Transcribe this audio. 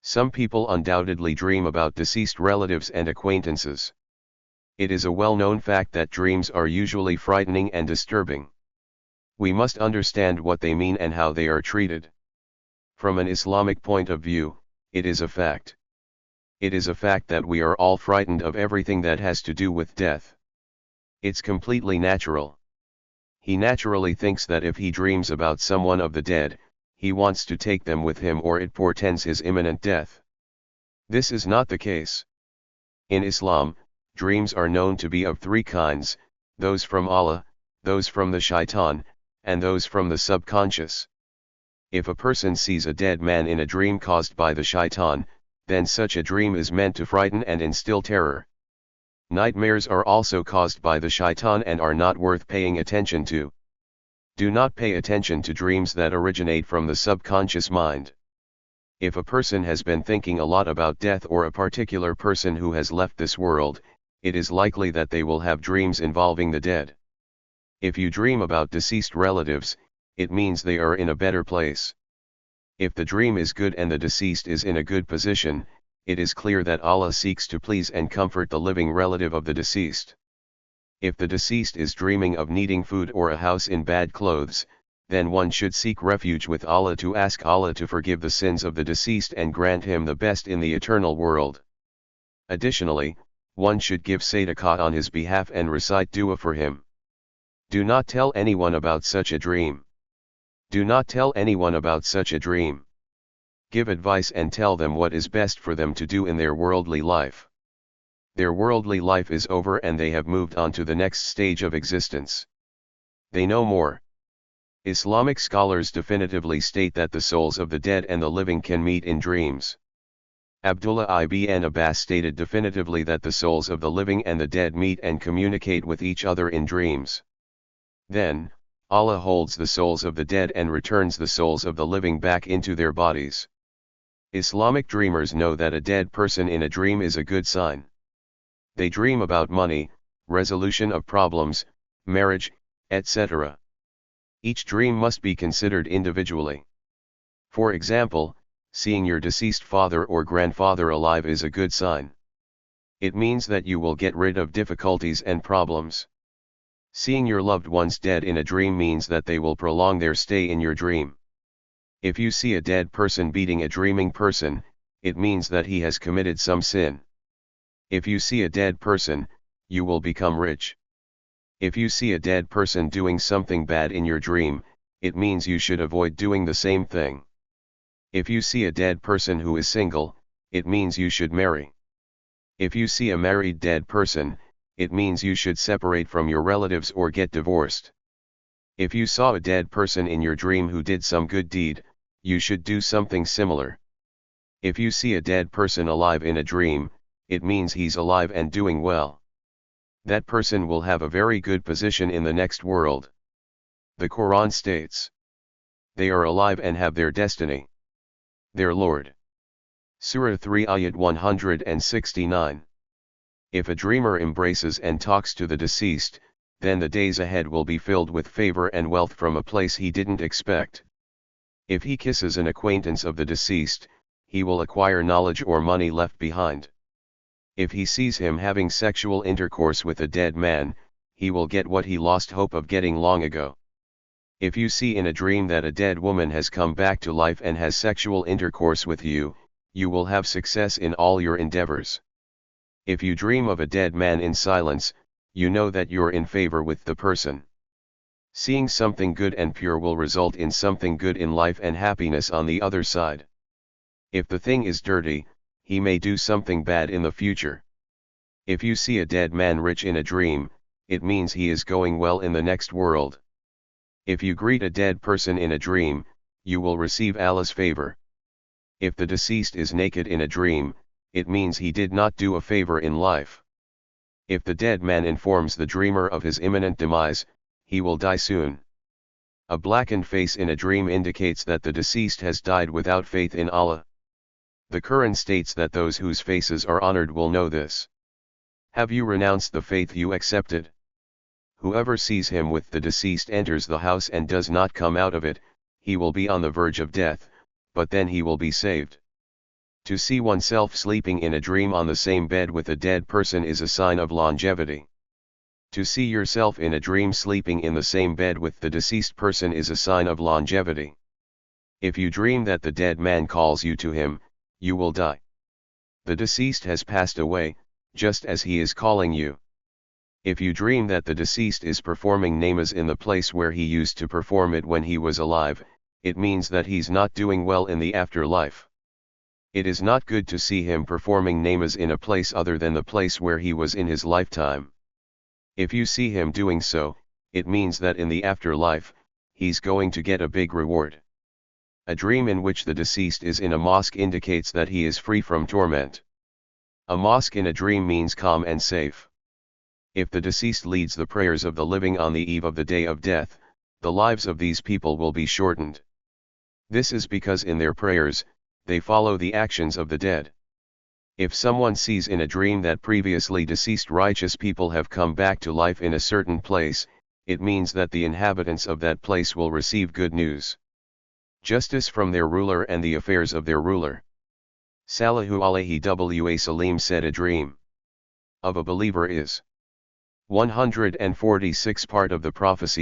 Some people undoubtedly dream about deceased relatives and acquaintances. It is a well-known fact that dreams are usually frightening and disturbing. We must understand what they mean and how they are treated. From an Islamic point of view, it is a fact. It is a fact that we are all frightened of everything that has to do with death. It's completely natural. He naturally thinks that if he dreams about someone of the dead, he wants to take them with him, or it portends his imminent death. This is not the case. In Islam, dreams are known to be of three kinds: those from Allah, those from the shaitan, and those from the subconscious. If a person sees a dead man in a dream caused by the shaitan, then such a dream is meant to frighten and instill terror. Nightmares are also caused by the shaitan and are not worth paying attention to. Do not pay attention to dreams that originate from the subconscious mind. If a person has been thinking a lot about death or a particular person who has left this world, it is likely that they will have dreams involving the dead. If you dream about deceased relatives, it means they are in a better place. If the dream is good and the deceased is in a good position, it is clear that Allah seeks to please and comfort the living relative of the deceased. If the deceased is dreaming of needing food or a house in bad clothes, then one should seek refuge with Allah to ask Allah to forgive the sins of the deceased and grant him the best in the eternal world. Additionally, one should give sadaqah on his behalf and recite dua for him. Do not tell anyone about such a dream. Do not tell anyone about such a dream. Give advice and tell them what is best for them to do in their worldly life. Their worldly life is over and they have moved on to the next stage of existence. They know more. Islamic scholars definitively state that the souls of the dead and the living can meet in dreams. Abdullah ibn Abbas stated definitively that the souls of the living and the dead meet and communicate with each other in dreams. Then, Allah holds the souls of the dead and returns the souls of the living back into their bodies. Islamic dreamers know that a dead person in a dream is a good sign. They dream about money, resolution of problems, marriage, etc. Each dream must be considered individually. For example, seeing your deceased father or grandfather alive is a good sign. It means that you will get rid of difficulties and problems. Seeing your loved ones dead in a dream means that they will prolong their stay in your dream. If you see a dead person beating a dreaming person, it means that he has committed some sin. If you see a dead person, you will become rich. If you see a dead person doing something bad in your dream, it means you should avoid doing the same thing. If you see a dead person who is single, it means you should marry. If you see a married dead person, it means you should separate from your relatives or get divorced. If you saw a dead person in your dream who did some good deed, you should do something similar. If you see a dead person alive in a dream, it means he's alive and doing well. That person will have a very good position in the next world. The Quran states, they are alive and have their destiny. Their Lord. Surah 3 Ayat 169. If a dreamer embraces and talks to the deceased, then the days ahead will be filled with favor and wealth from a place he didn't expect. If he kisses an acquaintance of the deceased, he will acquire knowledge or money left behind. If he sees him having sexual intercourse with a dead man, he will get what he lost hope of getting long ago. If you see in a dream that a dead woman has come back to life and has sexual intercourse with you, you will have success in all your endeavors. If you dream of a dead man in silence, you know that you're in favor with the person. Seeing something good and pure will result in something good in life and happiness on the other side. If the thing is dirty, he may do something bad in the future. If you see a dead man rich in a dream, it means he is going well in the next world. If you greet a dead person in a dream, you will receive Allah's favor. If the deceased is naked in a dream, it means he did not do a favor in life. If the dead man informs the dreamer of his imminent demise, he will die soon. A blackened face in a dream indicates that the deceased has died without faith in Allah. The Quran states that those whose faces are honored will know this. Have you renounced the faith you accepted? Whoever sees him with the deceased enters the house and does not come out of it, he will be on the verge of death, but then he will be saved. To see oneself sleeping in a dream on the same bed with a dead person is a sign of longevity. To see yourself in a dream sleeping in the same bed with the deceased person is a sign of longevity. If you dream that the dead man calls you to him, you will die. The deceased has passed away, just as he is calling you. If you dream that the deceased is performing namaz in the place where he used to perform it when he was alive, it means that he's not doing well in the afterlife. It is not good to see him performing namaz in a place other than the place where he was in his lifetime. If you see him doing so, it means that in the afterlife, he's going to get a big reward. A dream in which the deceased is in a mosque indicates that he is free from torment. A mosque in a dream means calm and safe. If the deceased leads the prayers of the living on the eve of the day of death, the lives of these people will be shortened. This is because in their prayers, they follow the actions of the dead. If someone sees in a dream that previously deceased righteous people have come back to life in a certain place, it means that the inhabitants of that place will receive good news. Justice from their ruler and the affairs of their ruler. Sallallahu alayhi wa sallam said a dream of a believer is 146 part of the prophecy